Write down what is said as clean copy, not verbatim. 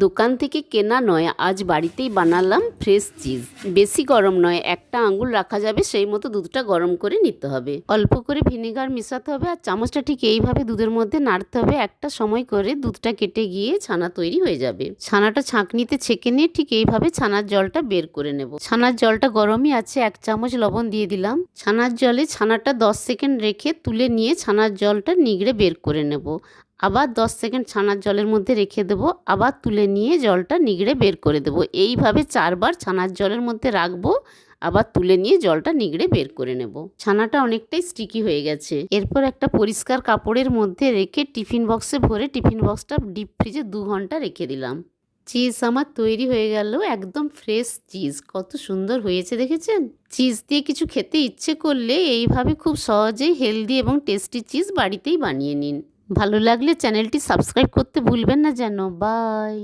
দোকান থেকে কেনা নয়, আজ বাড়িতেই বানালাম ফ্রেশ চিজ। বেশি গরম নয়, একটা আঙুল রাখা যাবে সেই মতো দুধটা গরম করে নিতে হবে। অল্প করে ভিনেগার মেশাতে হবে আর চামচটা ঠিক এইভাবে দুধের মধ্যে নাড়তে হবে। একটা সময় করে দুধটা কেটে গিয়ে ছানা তৈরি হয়ে যাবে। ছানাটা ছাঁকনিতে ছেঁকে নিয়ে ঠিক এইভাবে ছানার জলটা বের করে নেব। ছানার জলটা গরমই আছে, 1 চামচ লবণ দিয়ে দিলাম। ছানার জলে ছানাটা 10 সেকেন্ড রেখে তুলে নিয়ে ছানার জলটা নিগড়ে বের করে নেব। আবার 10 সেকেন্ড ছানার জলের মধ্যে রেখে দেবো, আবার তুলে নিয়ে জলটা নিগড়ে বের করে দেবো। এইভাবে 4 বার ছানার জলের মধ্যে রাখবো, আবার তুলে নিয়ে জলটা নিগড়ে বের করে নেব। ছানাটা অনেকটাই স্টিকি হয়ে গেছে। এরপর একটা পরিষ্কার কাপড়ের মধ্যে রেখে টিফিন বক্সে ভরে টিফিন বক্সটা ডিপ ফ্রিজে 2 ঘন্টা রেখে দিলাম। চিজ আমার তৈরি হয়ে গেল, একদম ফ্রেশ চিজ। কত সুন্দর হয়েছে দেখেছেন? চিজ দিয়ে কিছু খেতে ইচ্ছে করলে এইভাবে খুব সহজেই হেলদি এবং টেস্টি চিজ বাড়িতেই বানিয়ে নিন। ভালো লাগলে চ্যানেলটি সাবস্ক্রাইব করতে ভুলবেন না যেন। বাই।